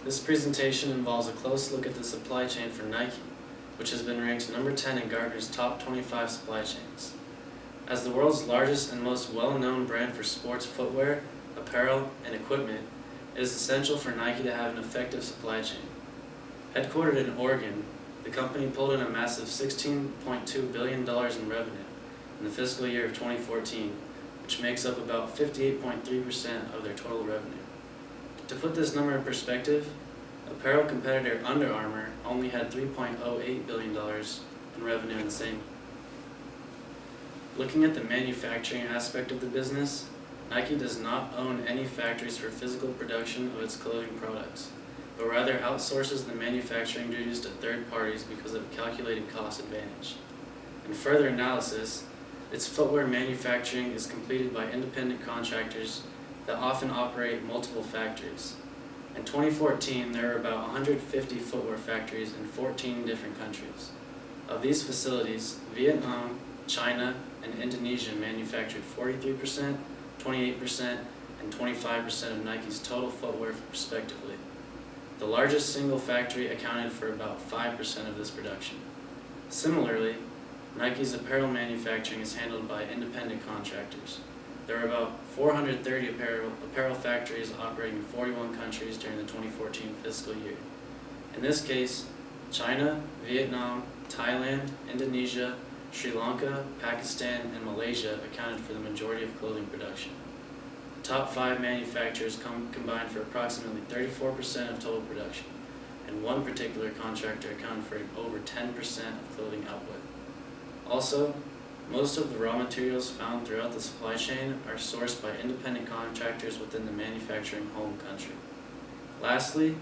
This presentation involves a close look at the supply chain for Nike, which has been ranked number 10 in Gartner's top 25 supply chains. As the world's largest and most well-known brand for sports footwear, apparel, and equipment, it is essential for Nike to have an effective supply chain. Headquartered in Oregon, the company pulled in a massive $16.2 billion in revenue in the fiscal year of 2014, which makes up about 58.3% of their total revenue. To put this number in perspective, apparel competitor Under Armour only had $3.08 billion in revenue in the same. Looking at the manufacturing aspect of the business, Nike does not own any factories for physical production of its clothing products, but rather outsources the manufacturing duties to third parties because of a calculated cost advantage. In further analysis, its footwear manufacturing is completed by independent contractors that often operate multiple factories. In 2014, there were about 150 footwear factories in 14 different countries. Of these facilities, Vietnam, China, and Indonesia manufactured 43%, 28%, and 25% of Nike's total footwear respectively. The largest single factory accounted for about 5% of this production. Similarly, Nike's apparel manufacturing is handled by independent contractors. There are about 430 apparel factories operating in 41 countries during the 2014 fiscal year. In this case, China, Vietnam, Thailand, Indonesia, Sri Lanka, Pakistan, and Malaysia accounted for the majority of clothing production. The top 5 manufacturers combined for approximately 34% of total production, and one particular contractor accounted for over 10% of clothing output. Also, most of the raw materials found throughout the supply chain are sourced by independent contractors within the manufacturing home country. Lastly,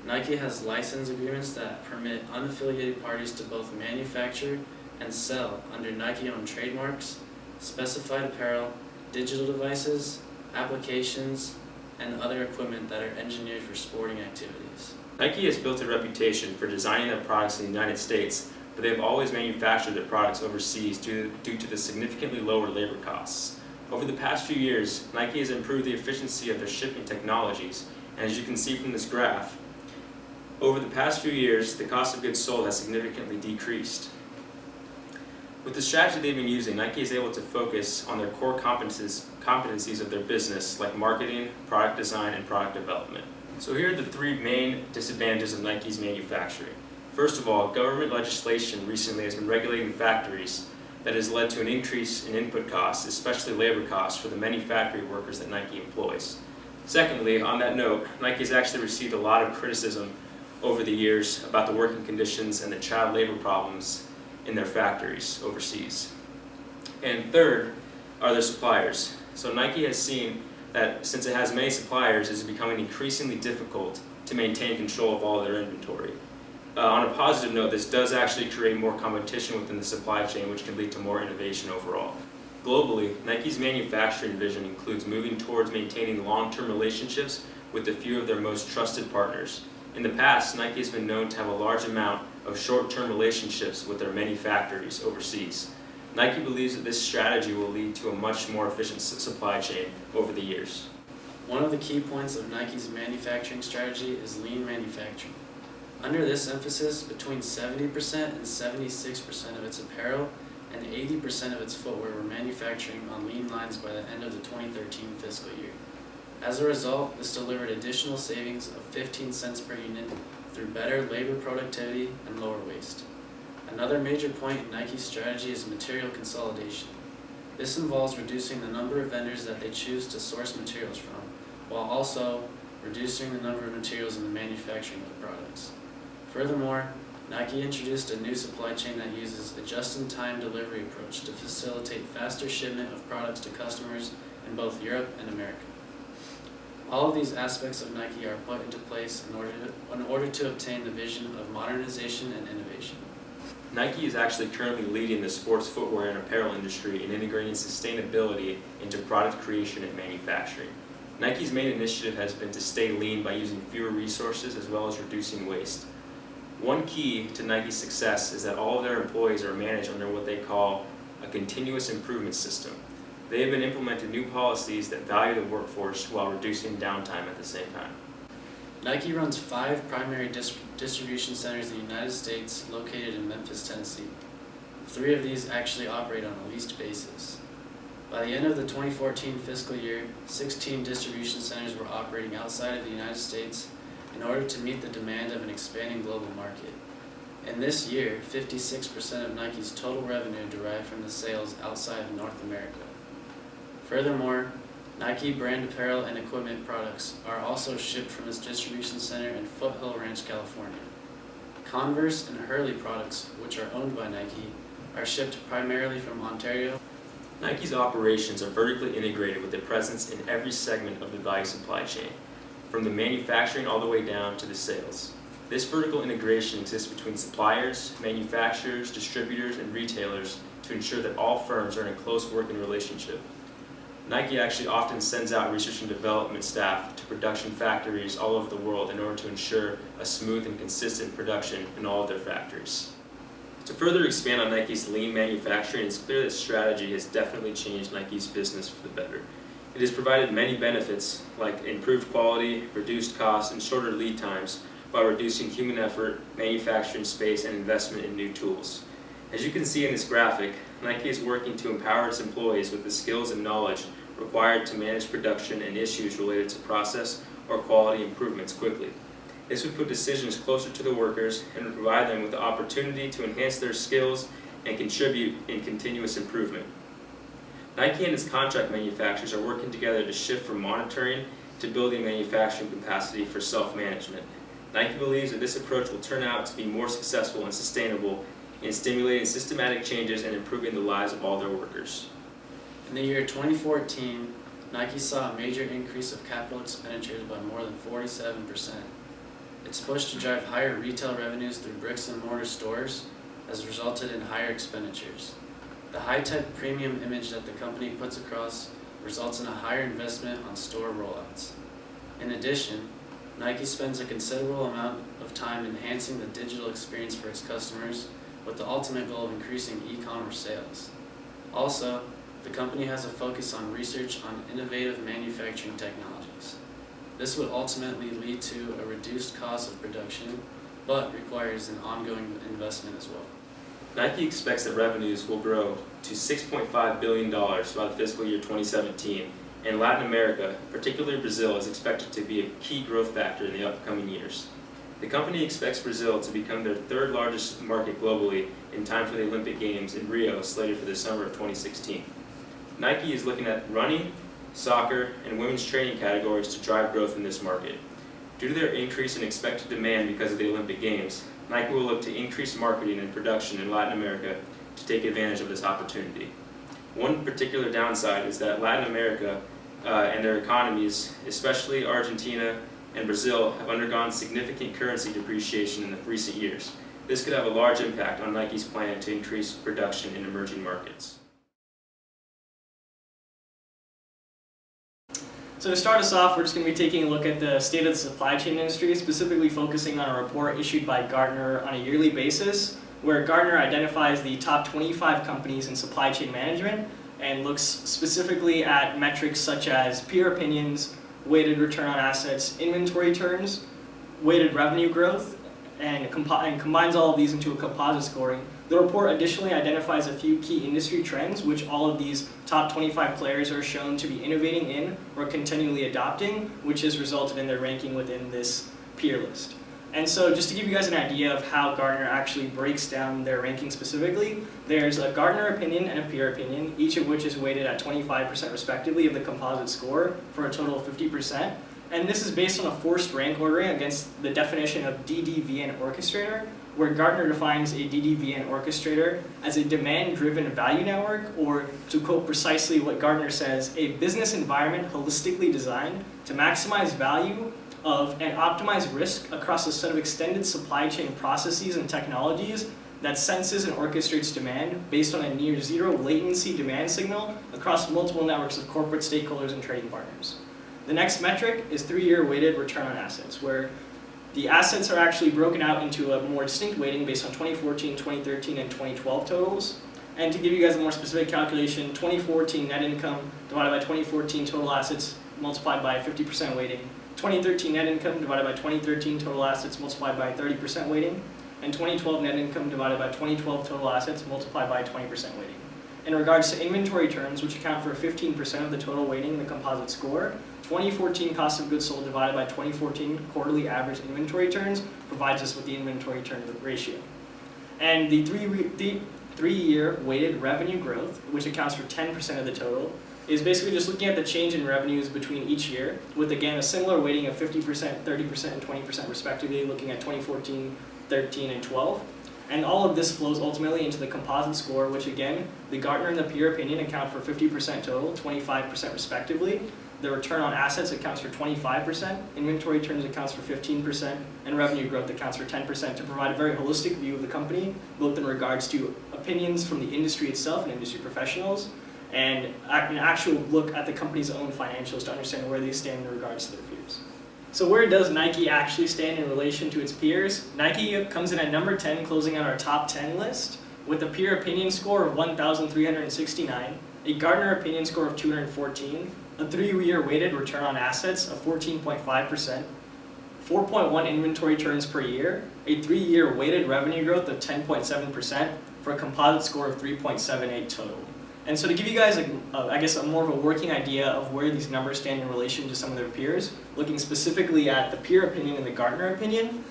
Nike has license agreements that permit unaffiliated parties to both manufacture and sell under Nike-owned trademarks, specified apparel, digital devices, applications, and other equipment that are engineered for sporting activities. Nike has built a reputation for designing their products in the United States, but they have always manufactured their products overseas due to the significantly lower labor costs. Over the past few years, Nike has improved the efficiency of their shipping technologies, and as you can see from this graph, over the past few years, the cost of goods sold has significantly decreased. With the strategy they've been using, Nike is able to focus on their core competencies of their business, like marketing, product design, and product development. So here are the 3 main disadvantages of Nike's manufacturing. First of all, government legislation recently has been regulating factories that has led to an increase in input costs, especially labor costs, for the many factory workers that Nike employs. Secondly, on that note, Nike has actually received a lot of criticism over the years about the working conditions and the child labor problems in their factories overseas. And third are their suppliers. So Nike has seen that since it has many suppliers, it is becoming increasingly difficult to maintain control of all of their inventory. On a positive note, this does actually create more competition within the supply chain, which can lead to more innovation overall. Globally, Nike's manufacturing vision includes moving towards maintaining long-term relationships with a few of their most trusted partners. In the past, Nike has been known to have a large amount of short-term relationships with their many factories overseas. Nike believes that this strategy will lead to a much more efficient supply chain over the years. One of the key points of Nike's manufacturing strategy is lean manufacturing. Under this emphasis, between 70% and 76% of its apparel and 80% of its footwear were manufacturing on lean lines by the end of the 2013 fiscal year. As a result, this delivered additional savings of 15 cents per unit through better labor productivity and lower waste. Another major point in Nike's strategy is material consolidation. This involves reducing the number of vendors that they choose to source materials from, while also reducing the number of materials in the manufacturing of the products. Furthermore, Nike introduced a new supply chain that uses a just-in-time delivery approach to facilitate faster shipment of products to customers in both Europe and America. All of these aspects of Nike are put into place in order to obtain the vision of modernization and innovation. Nike is actually currently leading the sports footwear and apparel industry in integrating sustainability into product creation and manufacturing. Nike's main initiative has been to stay lean by using fewer resources as well as reducing waste. One key to Nike's success is that all of their employees are managed under what they call a continuous improvement system. They have been implementing new policies that value the workforce while reducing downtime at the same time. Nike runs 5 primary distribution centers in the United States located in Memphis, Tennessee. 3 of these actually operate on a leased basis. By the end of the 2014 fiscal year, 16 distribution centers were operating outside of the United States in order to meet the demand of an expanding global market. In this year, 56% of Nike's total revenue derived from the sales outside of North America. Furthermore, Nike brand apparel and equipment products are also shipped from its distribution center in Foothill Ranch, California. Converse and Hurley products, which are owned by Nike, are shipped primarily from Ontario. Nike's operations are vertically integrated with a presence in every segment of the value supply chain, from the manufacturing all the way down to the sales. This vertical integration exists between suppliers, manufacturers, distributors, and retailers to ensure that all firms are in a close working relationship. Nike actually often sends out research and development staff to production factories all over the world in order to ensure a smooth and consistent production in all of their factories. To further expand on Nike's lean manufacturing, it's clear that strategy has definitely changed Nike's business for the better. It has provided many benefits like improved quality, reduced costs, and shorter lead times while reducing human effort, manufacturing space, and investment in new tools. As you can see in this graphic, Nike is working to empower its employees with the skills and knowledge required to manage production and issues related to process or quality improvements quickly. This would put decisions closer to the workers and provide them with the opportunity to enhance their skills and contribute in continuous improvement. Nike and its contract manufacturers are working together to shift from monitoring to building manufacturing capacity for self-management. Nike believes that this approach will turn out to be more successful and sustainable in stimulating systematic changes and improving the lives of all their workers. In the year 2014, Nike saw a major increase of capital expenditures by more than 47%. Its push to drive higher retail revenues through bricks and mortar stores has resulted in higher expenditures. The high-tech premium image that the company puts across results in a higher investment on store rollouts. In addition, Nike spends a considerable amount of time enhancing the digital experience for its customers with the ultimate goal of increasing e-commerce sales. Also, the company has a focus on research on innovative manufacturing technologies. This would ultimately lead to a reduced cost of production, but requires an ongoing investment as well. Nike expects that revenues will grow to $6.5 billion by the fiscal year 2017, and Latin America, particularly Brazil, is expected to be a key growth factor in the upcoming years. The company expects Brazil to become their 3rd largest market globally in time for the Olympic Games in Rio, slated for the summer of 2016. Nike is looking at running, soccer, and women's training categories to drive growth in this market. Due to their increase in expected demand because of the Olympic Games, Nike will look to increase marketing and production in Latin America to take advantage of this opportunity. One particular downside is that Latin America and their economies, especially Argentina and Brazil, have undergone significant currency depreciation in the recent years. This could have a large impact on Nike's plan to increase production in emerging markets. So to start us off, we're just going to be taking a look at the state of the supply chain industry, specifically focusing on a report issued by Gartner on a yearly basis, where Gartner identifies the top 25 companies in supply chain management and looks specifically at metrics such as peer opinions, weighted return on assets, inventory turns, weighted revenue growth, and combines all of these into a composite scoring. The report additionally identifies a few key industry trends which all of these top 25 players are shown to be innovating in or continually adopting, which has resulted in their ranking within this peer list. And so just to give you guys an idea of how Gartner actually breaks down their ranking specifically, there's a Gartner opinion and a peer opinion, each of which is weighted at 25% respectively of the composite score for a total of 50%. And this is based on a forced rank ordering against the definition of DDVN orchestrator, where Gartner defines a DDVN orchestrator as a demand-driven value network, or to quote precisely what Gartner says, a business environment holistically designed to maximize value of and optimize risk across a set of extended supply chain processes and technologies that senses and orchestrates demand based on a near zero latency demand signal across multiple networks of corporate stakeholders and trading partners. The next metric is 3-year weighted return on assets, where the assets are actually broken out into a more distinct weighting based on 2014, 2013, and 2012 totals. And to give you guys a more specific calculation, 2014 net income divided by 2014 total assets multiplied by 50% weighting 2013 net income divided by 2013 total assets multiplied by 30% weighting, and 2012 net income divided by 2012 total assets multiplied by 20% weighting. In regards to inventory turns, which account for 15% of the total weighting in the composite score, 2014 cost of goods sold divided by 2014 quarterly average inventory turns provides us with the inventory turn ratio. And the three-year weighted revenue growth, which accounts for 10% of the total, is basically just looking at the change in revenues between each year, with again a similar weighting of 50%, 30%, and 20% respectively, looking at 2014, 13, and 12. And all of this flows ultimately into the composite score, which again, the Gartner and the peer opinion account for 50% total, 25% respectively. The return on assets accounts for 25%, inventory turns accounts for 15%, and revenue growth accounts for 10% to provide a very holistic view of the company, both in regards to opinions from the industry itself and industry professionals, and an actual look at the company's own financials to understand where they stand in regards to their peers. So where does Nike actually stand in relation to its peers? Nike comes in at number 10, closing on our top 10 list, with a peer opinion score of 1,369, a Gartner opinion score of 214, a 3-year weighted return on assets of 14.5%, 4.1 inventory turns per year, a 3-year weighted revenue growth of 10.7%, for a composite score of 3.78 total. And so to give you guys, a more of a working idea of where these numbers stand in relation to some of their peers, looking specifically at the peer opinion and the Gartner opinion,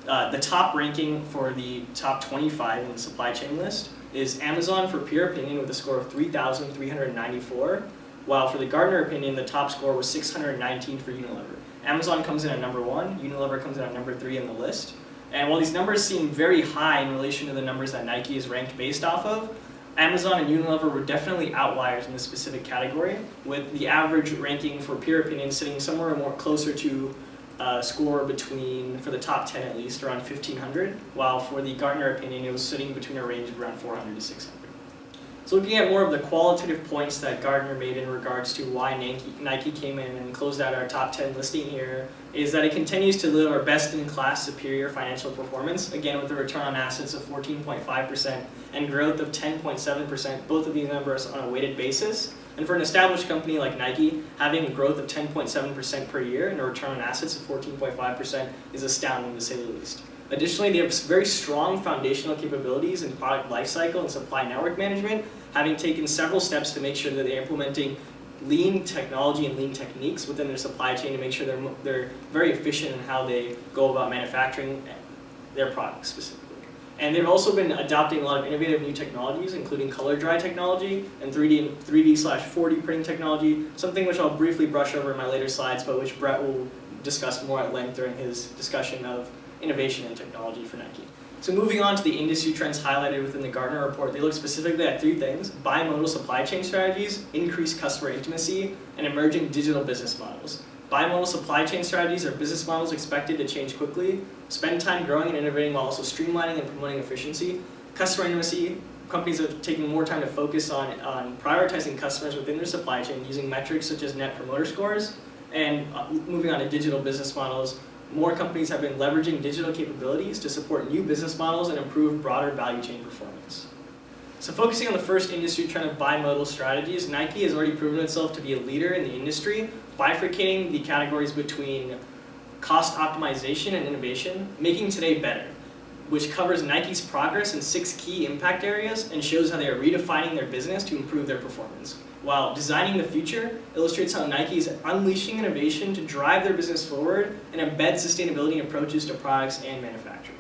the top ranking for the top 25 in the supply chain list is Amazon for peer opinion with a score of 3,394, while for the Gartner opinion, the top score was 619 for Unilever. Amazon comes in at number 1, Unilever comes in at number 3 in the list. And while these numbers seem very high in relation to the numbers that Nike is ranked based off of, Amazon and Unilever were definitely outliers in this specific category, with the average ranking for peer opinion sitting somewhere more closer to a score between, for the top 10 at least, around 1,500, while for the Gartner opinion, it was sitting between a range of around 400 to 600. So looking at more of the qualitative points that Gartner made in regards to why Nike came in and closed out our top 10 listing here, is that it continues to deliver best-in-class superior financial performance, again with a return on assets of 14.5% and growth of 10.7%, both of these numbers on a weighted basis. And for an established company like Nike, having a growth of 10.7% per year and a return on assets of 14.5% is astounding to say the least. Additionally, they have very strong foundational capabilities in product lifecycle and supply network management, having taken several steps to make sure that they're implementing lean technology and lean techniques within their supply chain to make sure they're very efficient in how they go about manufacturing their products specifically. And they've also been adopting a lot of innovative new technologies, including color dry technology and 3D/4D printing technology, something which I'll briefly brush over in my later slides, but which Brett will discuss more at length during his discussion of innovation and technology for Nike. So moving on to the industry trends highlighted within the Gartner report, they look specifically at 3 things: bimodal supply chain strategies, increased customer intimacy, and emerging digital business models. Bimodal supply chain strategies are business models expected to change quickly, spend time growing and innovating while also streamlining and promoting efficiency. Customer intimacy, companies are taking more time to focus on prioritizing customers within their supply chain using metrics such as net promoter scores. And moving on to digital business models, more companies have been leveraging digital capabilities to support new business models and improve broader value chain performance. So focusing on the first industry trend of bimodal strategies, Nike has already proven itself to be a leader in the industry, bifurcating the categories between cost optimization and innovation, making today better, which covers Nike's progress in 6 key impact areas and shows how they are redefining their business to improve their performance. While designing the future illustrates how Nike is unleashing innovation to drive their business forward and embed sustainability approaches to products and manufacturing.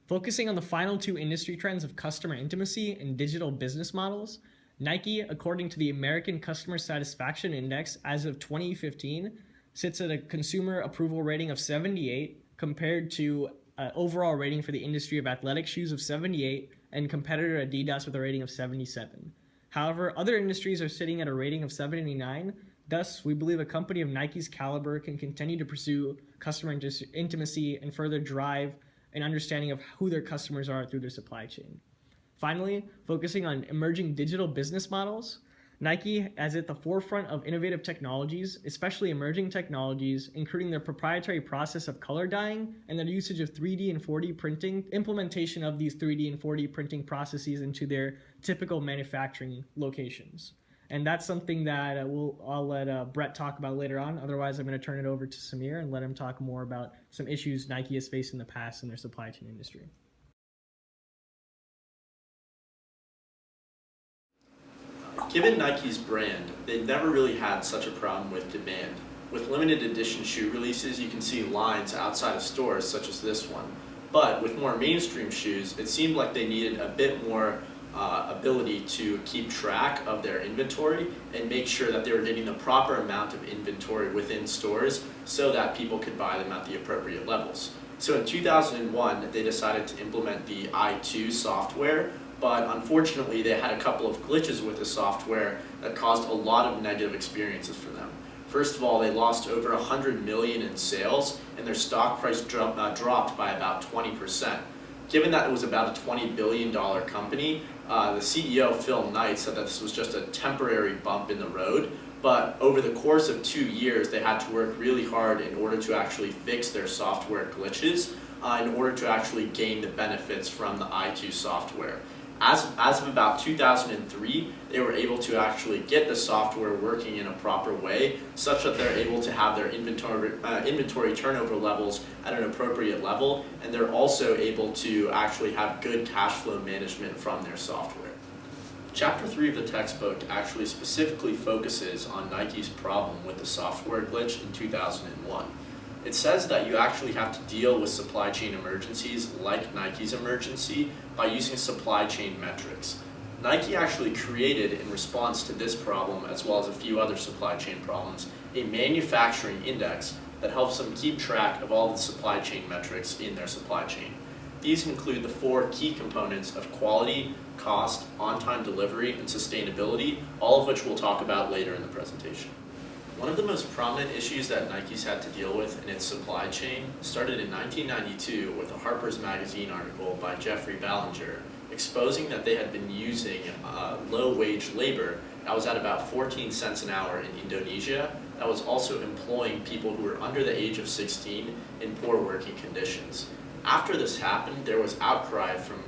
Focusing on the final 2 industry trends of customer intimacy and digital business models, Nike, according to the American Customer Satisfaction Index as of 2015, sits at a consumer approval rating of 78 compared to an overall rating for the industry of athletic shoes of 78 and competitor Adidas with a rating of 77. However, other industries are sitting at a rating of 79. Thus, we believe a company of Nike's caliber can continue to pursue customer intimacy and further drive an understanding of who their customers are through their supply chain. Finally, focusing on emerging digital business models, Nike is at the forefront of innovative technologies, especially emerging technologies, including their proprietary process of color dyeing and their usage of 3D and 4D printing, implementation of these 3D and 4D printing processes into their typical manufacturing locations. And that's something that I'll let Brett talk about later on. Otherwise, I'm going to turn it over to Samir and let him talk more about some issues Nike has faced in the past in their supply chain industry. Given Nike's brand, they've never really had such a problem with demand. With limited edition shoe releases, you can see lines outside of stores such as this one. But with more mainstream shoes, it seemed like they needed a bit more ability to keep track of their inventory and make sure that they were getting the proper amount of inventory within stores so that people could buy them at the appropriate levels. So in 2001, they decided to implement the i2 software, but unfortunately they had a couple of glitches with the software that caused a lot of negative experiences for them. First of all, they lost over $100 million in sales, and their stock price dropped by about 20%. Given that it was about a $20 billion company, the CEO, Phil Knight, said that this was just a temporary bump in the road, but over the course of 2 years, they had to work really hard in order to actually fix their software glitches, in order to actually gain the benefits from the i2 software. As of about 2003, they were able to actually get the software working in a proper way, such that they're able to have their inventory turnover levels at an appropriate level, and they're also able to actually have good cash flow management from their software. Chapter 3 of the textbook actually specifically focuses on Nike's problem with the software glitch in 2001. It says that you actually have to deal with supply chain emergencies like Nike's emergency by using supply chain metrics. Nike actually created, in response to this problem as well as a few other supply chain problems, a manufacturing index that helps them keep track of all the supply chain metrics in their supply chain. These include the 4 key components of quality, cost, on-time delivery, and sustainability, all of which we'll talk about later in the presentation. One of the most prominent issues that Nike's had to deal with in its supply chain started in 1992 with a Harper's Magazine article by Jeffrey Ballinger exposing that they had been using low-wage labor that was at about 14 cents an hour in Indonesia, that was also employing people who were under the age of 16 in poor working conditions. After this happened, there was outcry from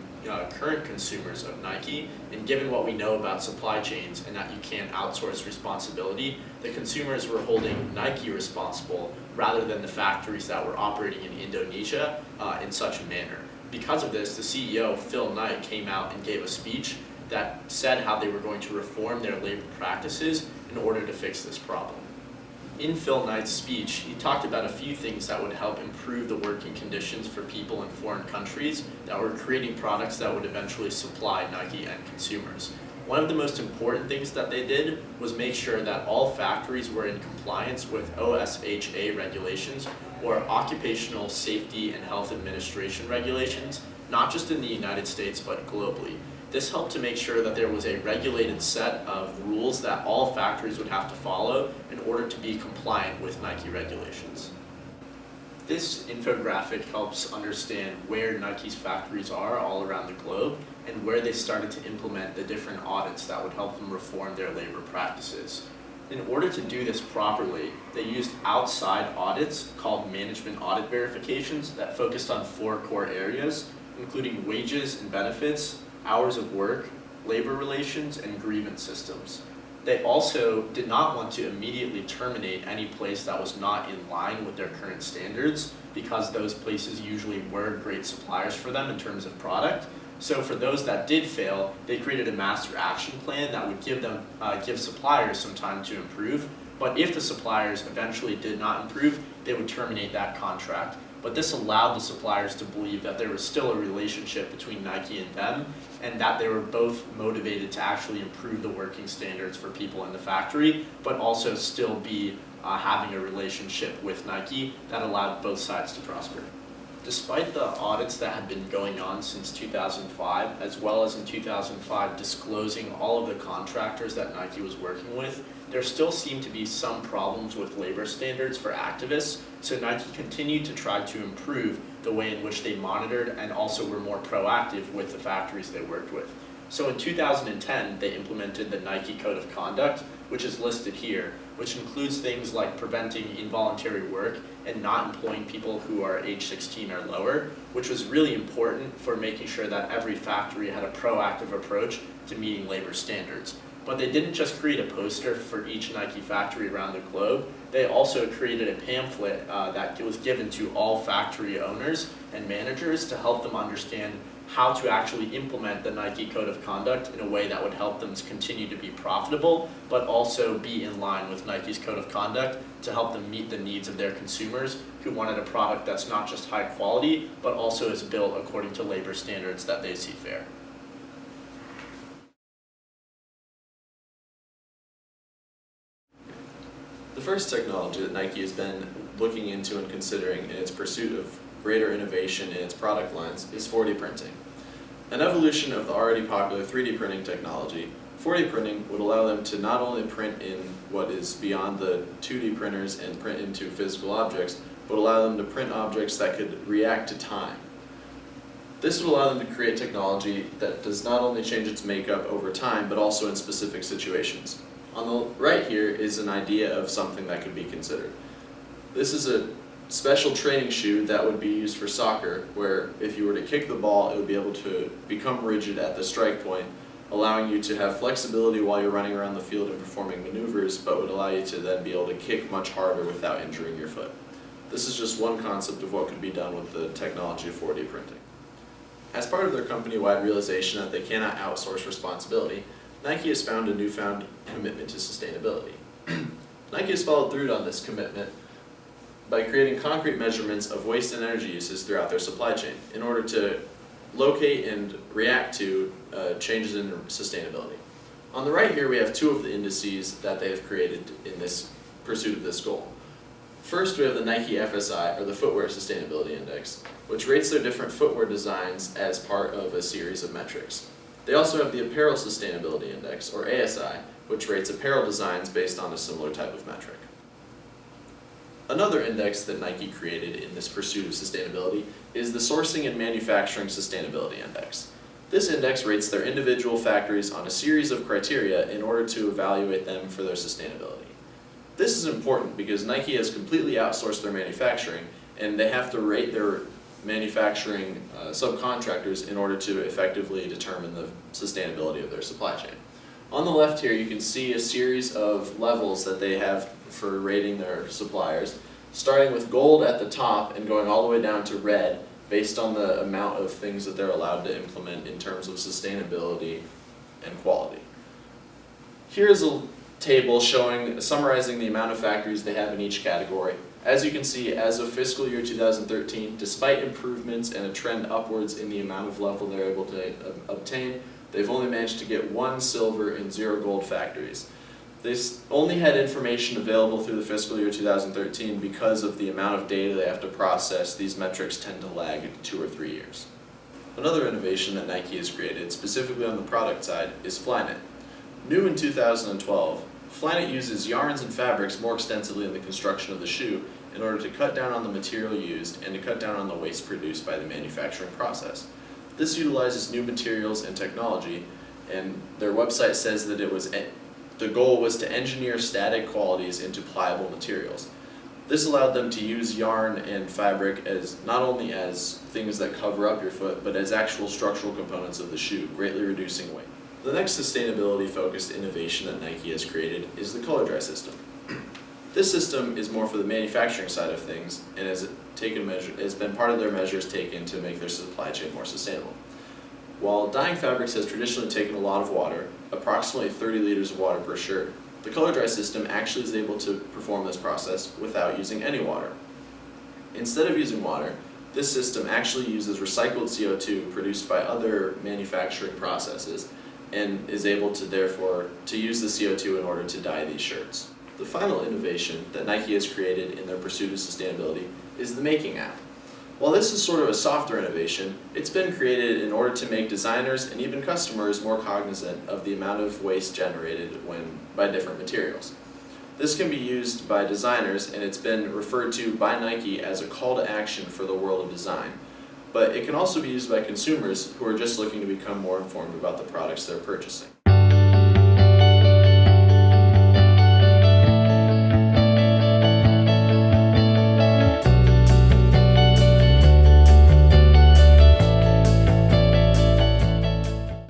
current consumers of Nike, and given what we know about supply chains and that you can't outsource responsibility, the consumers were holding Nike responsible rather than the factories that were operating in Indonesia in such a manner. Because of this, the CEO, Phil Knight, came out and gave a speech that said how they were going to reform their labor practices in order to fix this problem. In Phil Knight's speech, he talked about a few things that would help improve the working conditions for people in foreign countries that were creating products that would eventually supply Nike and consumers. One of the most important things that they did was make sure that all factories were in compliance with OSHA regulations, or Occupational Safety and Health Administration regulations, not just in the United States but globally. This helped to make sure that there was a regulated set of rules that all factories would have to follow in order to be compliant with Nike regulations. This infographic helps understand where Nike's factories are all around the globe and where they started to implement the different audits that would help them reform their labor practices. In order to do this properly, they used outside audits called management audit verifications that focused on 4 core areas, including wages and benefits, hours of work, labor relations, and grievance systems. They also did not want to immediately terminate any place that was not in line with their current standards, because those places usually were great suppliers for them in terms of product. So for those that did fail, they created a master action plan that would give suppliers some time to improve. But if the suppliers eventually did not improve, they would terminate that contract. But this allowed the suppliers to believe that there was still a relationship between Nike and them, and that they were both motivated to actually improve the working standards for people in the factory, but also still be having a relationship with Nike that allowed both sides to prosper. Despite the audits that had been going on since 2005, as well as in 2005 disclosing all of the contractors that Nike was working with, there still seemed to be some problems with labor standards for activists, so Nike continued to try to improve the way in which they monitored and also were more proactive with the factories they worked with. So in 2010, they implemented the Nike Code of Conduct, which is listed here, which includes things like preventing involuntary work and not employing people who are age 16 or lower, which was really important for making sure that every factory had a proactive approach to meeting labor standards. But they didn't just create a poster for each Nike factory around the globe. They also created a pamphlet that was given to all factory owners and managers to help them understand how to actually implement the Nike Code of Conduct in a way that would help them continue to be profitable, but also be in line with Nike's Code of Conduct to help them meet the needs of their consumers who wanted a product that's not just high quality, but also is built according to labor standards that they see fair. The first technology that Nike has been looking into and considering in its pursuit of greater innovation in its product lines is 4D printing. An evolution of the already popular 3D printing technology, 4D printing would allow them to not only print in what is beyond the 2D printers and print into physical objects, but allow them to print objects that could react to time. This would allow them to create technology that does not only change its makeup over time, but also in specific situations. On the right here is an idea of something that could be considered. This is a special training shoe that would be used for soccer, where if you were to kick the ball, it would be able to become rigid at the strike point, allowing you to have flexibility while you're running around the field and performing maneuvers, but would allow you to then be able to kick much harder without injuring your foot. This is just one concept of what could be done with the technology of 4D printing. As part of their company-wide realization that they cannot outsource responsibility, Nike has found a newfound commitment to sustainability. Nike has followed through on this commitment by creating concrete measurements of waste and energy uses throughout their supply chain in order to locate and react to changes in sustainability. On the right here we have two of the indices that they have created in this pursuit of this goal. First we have the Nike FSI, or the Footwear Sustainability Index, which rates their different footwear designs as part of a series of metrics. They also have the Apparel Sustainability Index, or ASI, which rates apparel designs based on a similar type of metric. Another index that Nike created in this pursuit of sustainability is the Sourcing and Manufacturing Sustainability Index. This index rates their individual factories on a series of criteria in order to evaluate them for their sustainability. This is important because Nike has completely outsourced their manufacturing, and they have to rate their manufacturing subcontractors in order to effectively determine the sustainability of their supply chain. On the left here you can see a series of levels that they have for rating their suppliers, starting with gold at the top and going all the way down to red based on the amount of things that they're allowed to implement in terms of sustainability and quality. Here is a table summarizing the amount of factories they have in each category. As you can see, as of fiscal year 2013, despite improvements and a trend upwards in the amount of level they're able to obtain, they've only managed to get 1 silver and 0 gold factories. They only had information available through the fiscal year 2013 because of the amount of data they have to process. These metrics tend to lag 2 or 3 years. Another innovation that Nike has created, specifically on the product side, is Flyknit. New in 2012, Flyknit uses yarns and fabrics more extensively in the construction of the shoe in order to cut down on the material used and to cut down on the waste produced by the manufacturing process. This utilizes new materials and technology, and their website says that the goal was to engineer static qualities into pliable materials. This allowed them to use yarn and fabric as not only as things that cover up your foot, but as actual structural components of the shoe, greatly reducing weight. The next sustainability-focused innovation that Nike has created is the color dry system. This system is more for the manufacturing side of things and has been part of their measures taken to make their supply chain more sustainable. While dyeing fabrics has traditionally taken a lot of water, approximately 30 liters of water per shirt, the color dry system actually is able to perform this process without using any water. Instead of using water, this system actually uses recycled CO2 produced by other manufacturing processes and is able to therefore use the CO2 in order to dye these shirts. The final innovation that Nike has created in their pursuit of sustainability is the Making app. While this is sort of a softer innovation, it's been created in order to make designers and even customers more cognizant of the amount of waste generated by different materials. This can be used by designers, and it's been referred to by Nike as a call to action for the world of design. But it can also be used by consumers who are just looking to become more informed about the products they're purchasing.